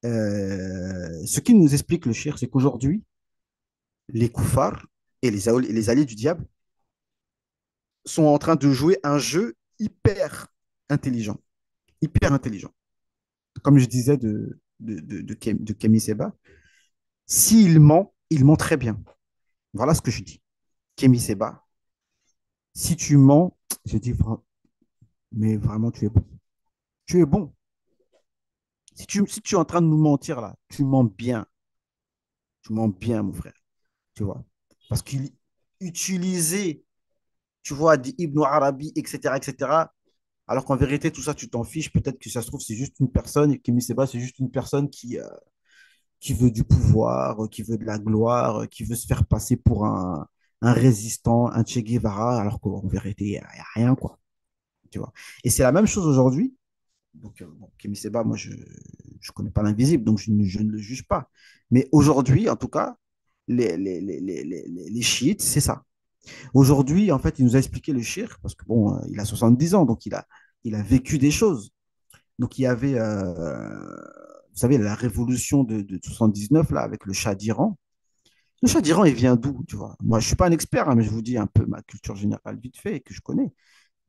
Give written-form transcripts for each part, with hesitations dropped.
Ce qui nous explique le shir, c'est qu'aujourd'hui, les koufars et les alliés du diable sont en train de jouer un jeu hyper intelligent. Hyper intelligent. Comme je disais de Kemi Seba, il ment très bien. Voilà ce que je dis. Kemi Seba, si tu mens, je dis, mais vraiment, tu es bon. Tu es bon. Si tu es en train de nous mentir là, tu mens bien. Tu mens bien, mon frère. Tu vois. Parce qu'il utilisait, tu vois, des Ibn Arabi, etc., etc. Alors qu'en vérité, tout ça, tu t'en fiches. Peut-être que ça se trouve, c'est juste une personne, Kémy Séba, c'est juste une personne qui veut du pouvoir, qui veut de la gloire, qui veut se faire passer pour un résistant, un Che Guevara, alors qu'en vérité, il n'y a rien, quoi. Tu vois. Et c'est la même chose aujourd'hui. Donc, bon, Kémy Séba, moi, je ne connais pas l'invisible, donc je ne le juge pas. Mais aujourd'hui, en tout cas, les chiites, c'est ça. Aujourd'hui, en fait, il nous a expliqué le shir, parce que bon, il a 70 ans, donc il a vécu des choses. Donc il y avait, vous savez, la révolution de 79, là, avec le Shah d'Iran. Le Shah d'Iran, il vient d'où, tu vois? Moi, je ne suis pas un expert, hein, mais je vous dis un peu ma culture générale vite fait, que je connais.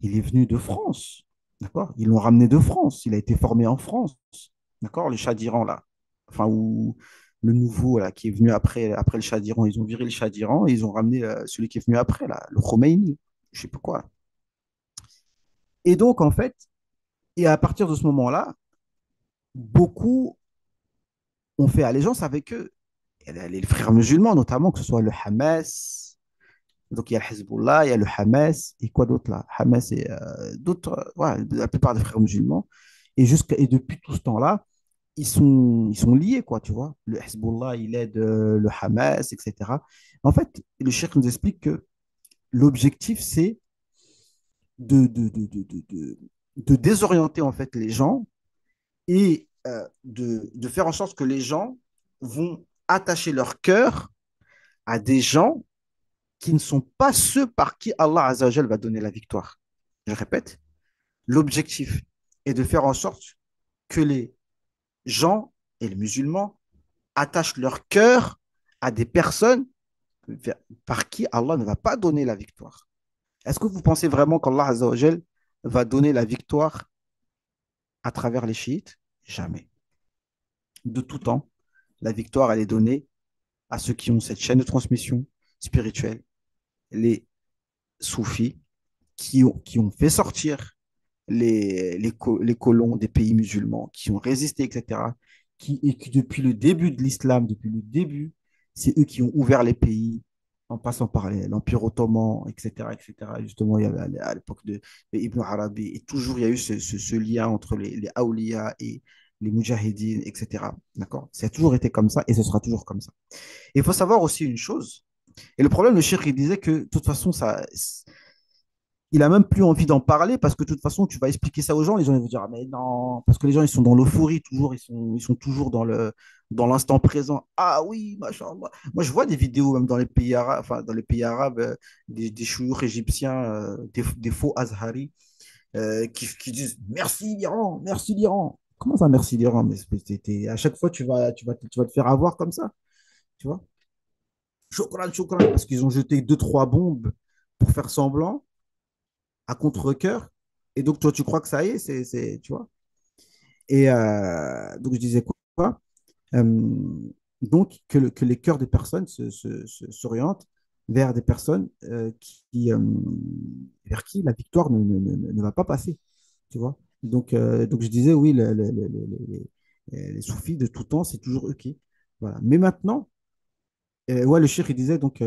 Il est venu de France, d'accord? Ils l'ont ramené de France. Il a été formé en France, d'accord? Le Shah d'Iran, là. Enfin, ou le nouveau, là, qui est venu après le Shah d'Iran. Ils ont viré le Shah d'Iran et ils ont ramené celui qui est venu après, là, le Khomeini. Je ne sais pas quoi. Et donc, en fait, et à partir de ce moment-là, beaucoup ont fait allégeance avec eux. Il y a les frères musulmans, notamment, que ce soit le Hamas. Donc, il y a le Hezbollah, il y a le Hamas, et quoi d'autre là? Hamas et d'autres, ouais, la plupart des frères musulmans. Et depuis tout ce temps-là, ils sont liés, quoi, tu vois. Le Hezbollah, il aide le Hamas, etc. En fait, le cheikh nous explique que l'objectif, c'est de désorienter, en fait, les gens et de faire en sorte que les gens vont attacher leur cœur à des gens qui ne sont pas ceux par qui Allah Azzawajal va donner la victoire. Je répète, l'objectif est de faire en sorte que les gens et les musulmans attachent leur cœur à des personnes par qui Allah ne va pas donner la victoire. Est-ce que vous pensez vraiment qu'Allah Azzawajal va donner la victoire à travers les chiites? Jamais. De tout temps, la victoire, elle est donnée à ceux qui ont cette chaîne de transmission spirituelle, les soufis, qui ont fait sortir les colons des pays musulmans, qui ont résisté, etc., et qui, depuis le début de l'islam, depuis le début, c'est eux qui ont ouvert les pays, en passant par l'Empire ottoman, etc., etc. Justement, il y avait à l'époque de Ibn Arabi, et toujours il y a eu ce lien entre les Awliya et les Mujahideen, etc. D'accord? Ça a toujours été comme ça et ce sera toujours comme ça. Et il faut savoir aussi une chose, et le problème, le cheikh, il disait que de toute façon, il a même plus envie d'en parler parce que de toute façon, tu vas expliquer ça aux gens, les gens ils vont dire, ah, mais non, parce que les gens, ils sont dans l'euphorie toujours, ils sont toujours dans l'instant présent. Ah oui, machin. Moi, je vois des vidéos même dans les pays arabes, enfin, dans les pays arabes, des chouyours égyptiens, des faux Azhari, qui disent merci l'Iran, merci l'Iran. Comment ça, merci l'Iran? Mais à chaque fois, tu vas te faire avoir comme ça, tu vois? Chocolat, chocolat, parce qu'ils ont jeté deux, trois bombes pour faire semblant, à contre-cœur. Et donc, toi, tu crois que ça y est, tu vois. Et donc, je disais quoi? Donc, que les cœurs des personnes s'orientent vers des personnes vers qui la victoire ne va pas passer, tu vois. Donc je disais, oui, les soufis de tout temps, c'est toujours eux qui. Voilà. Mais maintenant, ouais, le cheikh, il disait, donc,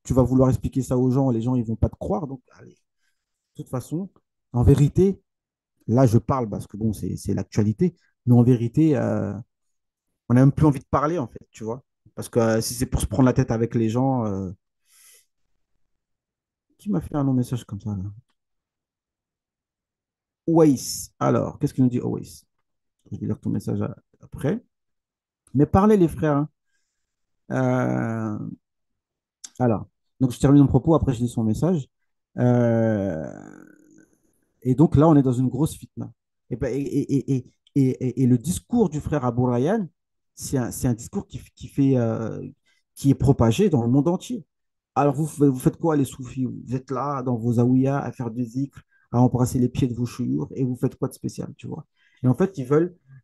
tu vas vouloir expliquer ça aux gens, les gens, ils vont pas te croire. Donc, allez, de toute façon, en vérité, là, je parle parce que bon, c'est l'actualité, mais en vérité, on n'a même plus envie de parler, en fait, tu vois. Parce que si c'est pour se prendre la tête avec les gens, qui m'a fait un long message comme ça, là? Waze. Alors, qu'est-ce qu'il nous dit, Waze? Je vais lire ton message après. Mais parlez, les frères, hein. Euh, alors, donc je termine mon propos, après je lis son message. Euh, et donc là, on est dans une grosse fitna. Et, ben, et le discours du frère Abou Rayyan, c'est un discours qui est propagé dans le monde entier. Alors, vous faites quoi, les soufis? Vous êtes là, dans vos zaouïas, à faire des zikrs, à embrasser les pieds de vos chouyours, et vous faites quoi de spécial, tu vois? Et en fait,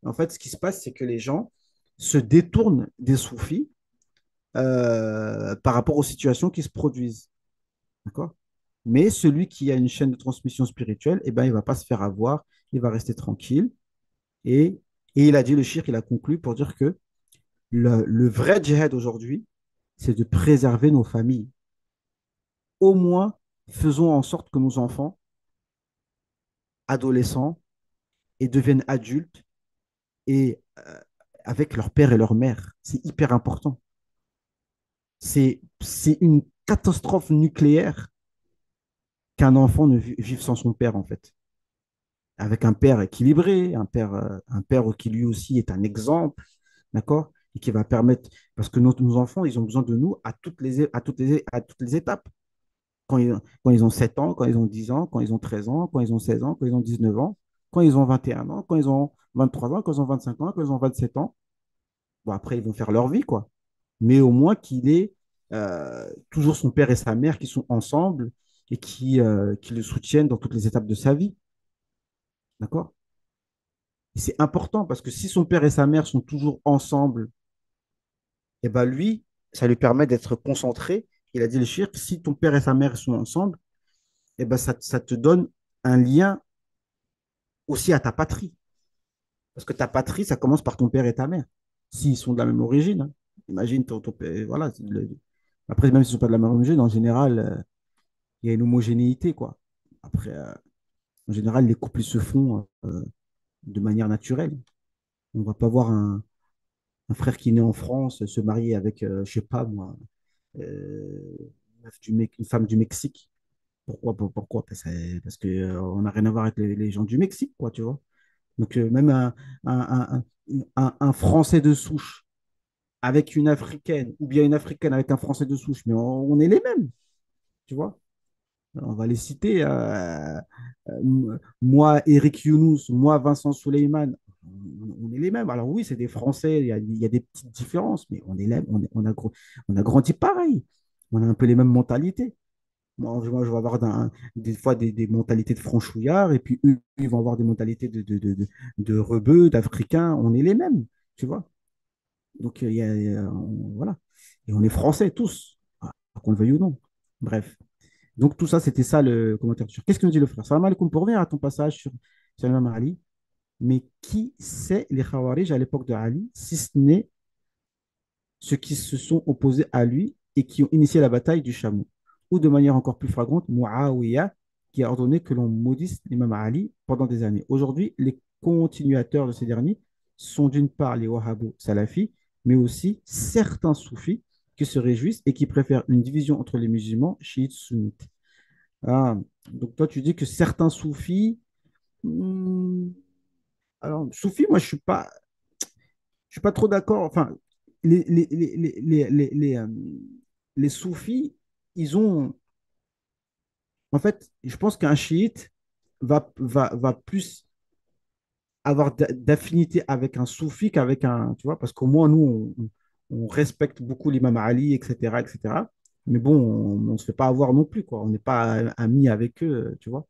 en fait, ce qui se passe, c'est que les gens se détournent des soufis par rapport aux situations qui se produisent. D'accord? Mais celui qui a une chaîne de transmission spirituelle, eh ben, il ne va pas se faire avoir, il va rester tranquille. Et, et il a dit, le shirk, il a conclu pour dire que le vrai djihad aujourd'hui, c'est de préserver nos familles. Au moins, faisons en sorte que nos enfants, adolescents, et deviennent adultes et avec leur père et leur mère. C'est hyper important. C'est une catastrophe nucléaire qu'un enfant ne vive sans son père, en fait. Avec un père équilibré, un père qui lui aussi est un exemple, d'accord? Et qui va permettre, parce que nos enfants, ils ont besoin de nous à toutes les étapes. Quand ils ont 7 ans, quand ils ont 10 ans, quand ils ont 13 ans, quand ils ont 16 ans, quand ils ont 19 ans, quand ils ont 21 ans, quand ils ont 23 ans, quand ils ont 25 ans, quand ils ont 27 ans. Bon, après, ils vont faire leur vie, quoi. Mais au moins qu'il ait toujours son père et sa mère qui sont ensemble et qui le soutiennent dans toutes les étapes de sa vie, d'accord? Et c'est important parce que si son père et sa mère sont toujours ensemble, et ben lui, ça lui permet d'être concentré. Il a dit le shirk, si ton père et sa mère sont ensemble, et ben ça te donne un lien aussi à ta patrie. Parce que ta patrie, ça commence par ton père et ta mère. S'ils sont de la même origine, hein. Imagine ton père. Voilà. Après, même s'ils ne sont pas de la même origine, en général, il y a une homogénéité, quoi. Après, en général, les couples ils se font de manière naturelle. On ne va pas voir un frère qui est né en France se marier avec, je sais pas moi, une femme du Mexique. Pourquoi? Parce que, on n'a rien à voir avec les gens du Mexique, quoi, tu vois. Donc, même un, un Français de souche avec une Africaine, ou bien une Africaine avec un Français de souche, mais on est les mêmes, tu vois. On va les citer. Moi, Eric Younous, moi, Vincent Souleyman, on est les mêmes. Alors oui, c'est des Français, il y a des petites différences, mais on est là, on a grandi pareil. On a un peu les mêmes mentalités. Moi, je vais avoir des fois des mentalités de franchouillards, et puis eux, ils vont avoir des mentalités de rebeux, d'Africains. On est les mêmes, tu vois. Donc, voilà. Et on est Français, tous, qu'on le veuille ou non. Bref. Donc, tout ça, c'était ça le commentaire. Qu'est-ce que nous dit le frère? Salam alaikum, pour revenir à ton passage sur l'imam Ali. Mais qui sait les Khawarij à l'époque de Ali, si ce n'est ceux qui se sont opposés à lui et qui ont initié la bataille du chameau? Ou de manière encore plus flagrante, Muawiyah, qui a ordonné que l'on maudisse l'imam Ali pendant des années. Aujourd'hui, les continuateurs de ces derniers sont d'une part les Wahhabos salafis, mais aussi certains soufis qui se réjouissent et qui préfèrent une division entre les musulmans chiites sunnites. Ah, donc toi, tu dis que certains soufis. hmm, alors, soufis, moi, je suis pas trop d'accord. Enfin, les soufis, ils ont. En fait, je pense qu'un chiite va plus avoir d'affinité avec un soufi qu'avec un. Tu vois, parce qu'au moins, nous, on respecte beaucoup l'imam Ali, etc., etc. Mais bon, on ne se fait pas avoir non plus, quoi. On n'est pas amis avec eux, tu vois.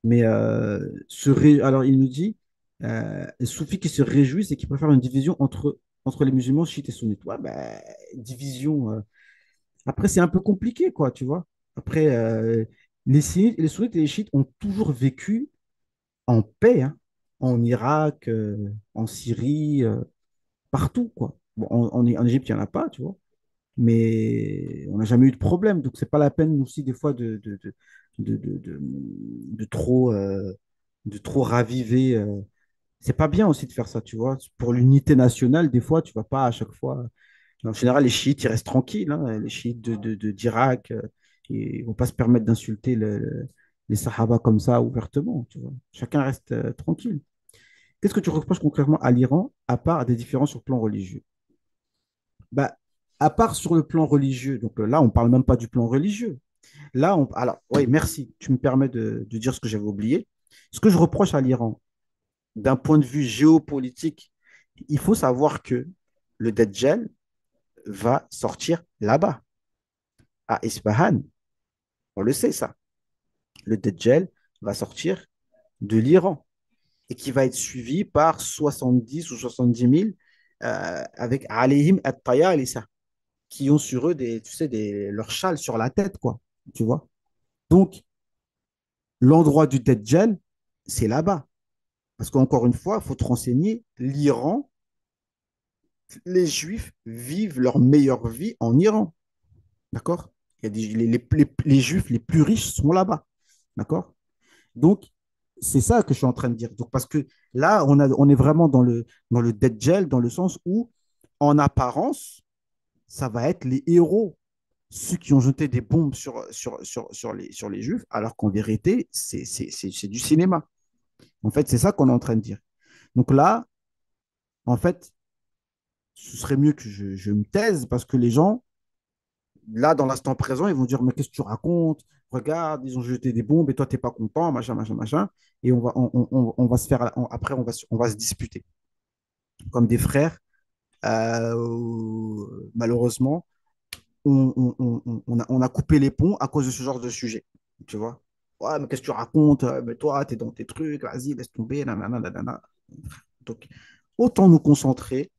Mais alors, il nous dit, les soufis qui se réjouissent et qui préfèrent une division entre les musulmans chiites et sunnites. Ouais, ben, division. Après, c'est un peu compliqué, quoi, tu vois. Après, les sunnites et les chiites ont toujours vécu en paix, hein, en Irak, en Syrie, partout, quoi. Bon, en Égypte, il n'y en a pas, tu vois, mais on n'a jamais eu de problème. Donc, c'est pas la peine aussi, des fois, de trop, de trop raviver. C'est pas bien aussi de faire ça, tu vois. Pour l'unité nationale, des fois, tu vas pas à chaque fois. En général, les chiites, ils restent tranquilles, hein. Les chiites d'Irak, ils vont pas se permettre d'insulter les sahaba comme ça ouvertement, tu vois. Chacun reste tranquille. Qu'est-ce que tu reproches concrètement à l'Iran, à part des différences sur le plan religieux? Bah, à part sur le plan religieux, donc là, on parle même pas du plan religieux. Là, alors, oui, merci, tu me permets de dire ce que j'avais oublié. Ce que je reproche à l'Iran, d'un point de vue géopolitique Il faut savoir que le Dajjal va sortir là-bas, à Ispahan. On le sait, ça. Le Dajjal va sortir de l'Iran et qui va être suivi par 70 ou 70 000 avec alayhim at-tayalisa, qui ont sur eux des, tu sais, leurs châles sur la tête, quoi. Tu vois? Donc, l'endroit du Dajjal, c'est là-bas. Parce qu'encore une fois, il faut te renseigner, l'Iran, les Juifs vivent leur meilleure vie en Iran. D'accord? Il y a les Juifs les plus riches sont là-bas. D'accord? Donc, c'est ça que je suis en train de dire. Donc, parce que là, on est vraiment dans le Dajjal, dans le sens où, en apparence, ça va être les héros, ceux qui ont jeté des bombes sur les Juifs, alors qu'en vérité, c'est du cinéma. En fait, c'est ça qu'on est en train de dire. Donc là, en fait, ce serait mieux que je me taise parce que les gens, là, dans l'instant présent, ils vont dire, mais qu'est-ce que tu racontes? Regarde, ils ont jeté des bombes et toi, tu n'es pas content, machin, machin, machin. Et on va se faire, après, on va se disputer comme des frères. Malheureusement, on a coupé les ponts à cause de ce genre de sujet. Tu vois? Ouais, mais qu'est-ce que tu racontes? Mais toi, tu es dans tes trucs, vas-y, laisse tomber. Nanana, nanana. Donc, autant nous concentrer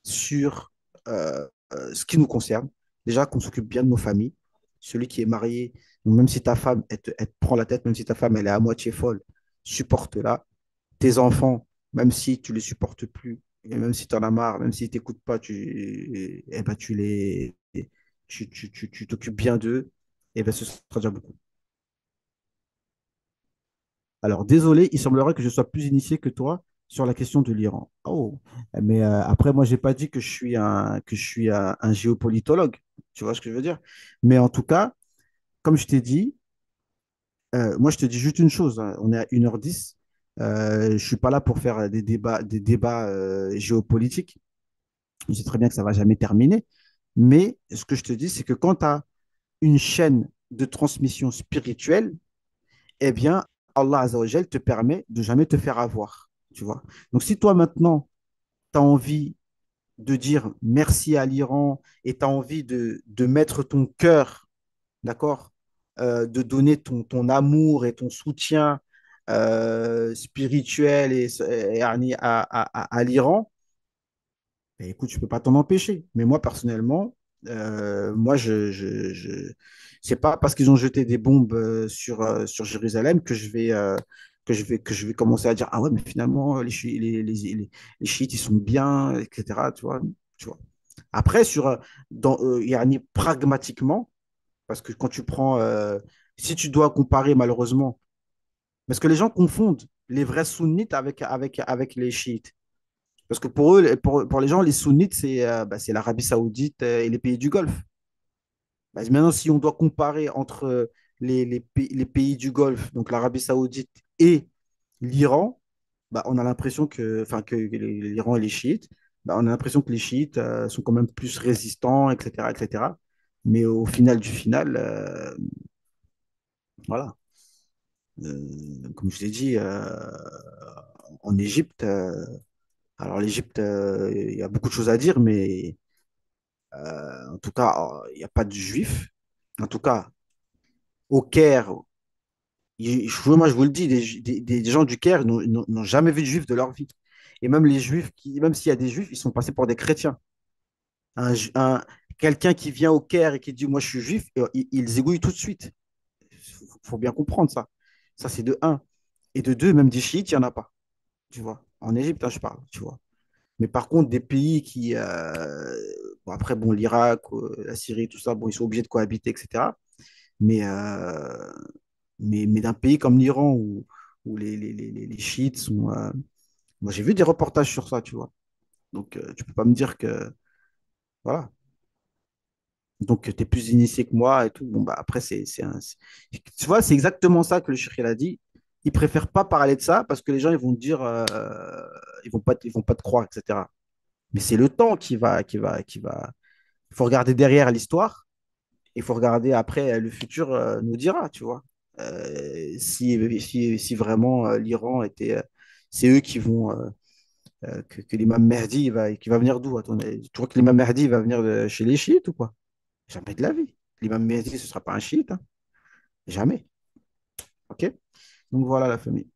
sur ce qui nous concerne. Déjà, qu'on s'occupe bien de nos familles. Celui qui est marié, même si ta femme, elle te prend la tête, même si ta femme, elle est à moitié folle, supporte-la. Tes enfants, même si tu les supportes plus, et même si tu en as marre, même s'ils ne t'écoutent pas, eh ben, tu t'occupes bien d'eux, et ben, ce sera déjà beaucoup. Alors, désolé, il semblerait que je sois plus initié que toi sur la question de l'Iran. Oh, mais après, moi, j'ai pas dit que je suis un géopolitologue. Tu vois ce que je veux dire? Mais en tout cas, comme je t'ai dit, moi, je te dis juste une chose, hein. On est à 1h10. Je suis pas là pour faire des débats géopolitiques. Je sais très bien que ça va jamais terminer. Mais ce que je te dis, c'est que quand tu as une chaîne de transmission spirituelle, eh bien, Allah Azzawajal te permet de jamais te faire avoir. Tu vois? Donc, si toi, maintenant, tu as envie de dire merci à l'Iran et tu as envie de mettre ton cœur, d'accord, de donner ton amour et ton soutien spirituel à l'Iran, ben, écoute, je peux pas t'en empêcher. Mais moi, personnellement, moi, c'est pas parce qu'ils ont jeté des bombes sur Jérusalem que je vais commencer à dire, ah ouais, mais finalement, les chiites, ils sont bien, etc. Tu vois. Après, pragmatiquement, parce que quand tu prends, si tu dois comparer malheureusement, parce que les gens confondent les vrais sunnites avec les chiites. Parce que pour eux, pour les gens, les sunnites, c'est l'Arabie Saoudite et les pays du Golfe. Bah, maintenant, si on doit comparer entre les pays du Golfe, donc l'Arabie Saoudite et l'Iran, bah, on a l'impression que l'Iran et les chiites, bah, on a l'impression que les chiites sont quand même plus résistants, etc., etc. Mais au final du final, voilà. Comme je l'ai dit, en Égypte, alors l'Égypte, il y a beaucoup de choses à dire, mais en tout cas, il n'y a pas de juifs. En tout cas, au Caire, moi je vous le dis, des gens du Caire n'ont jamais vu de juifs de leur vie. Et même les juifs, même s'il y a des juifs, ils sont passés pour des chrétiens. Un, ju- un- Quelqu'un qui vient au Caire et qui dit moi je suis juif, ils zigouillent tout de suite. Faut bien comprendre ça. Ça, c'est de un. Et de deux, même des chiites, il n'y en a pas. Tu vois. En Égypte, hein, je parle, tu vois. Mais par contre, des pays qui. Bon, après, bon, l'Irak, la Syrie, tout ça, bon, ils sont obligés de cohabiter, etc. Mais, mais d'un pays comme l'Iran où les chiites sont. Moi, j'ai vu des reportages sur ça, tu vois. Donc, tu peux pas me dire que. Voilà. Donc, tu es plus initié que moi et tout. Bon, bah, après, tu vois, c'est exactement ça que le shirk il a dit. Il préfère pas parler de ça parce que les gens, ils vont te dire. Ils vont pas te croire, etc. Mais c'est le temps qui va. Il faut regarder derrière l'histoire. Il faut regarder après, le futur nous dira, tu vois. Si vraiment l'Iran était. C'est eux qui vont que l'imam Mahdi qui va venir d'où, à ton avis? Tu crois que l'imam Mahdi va venir chez les chiites ou quoi? Jamais de la vie. L'imam Mahdi, ce ne sera pas un chiite, hein. Jamais. OK? Donc voilà la famille.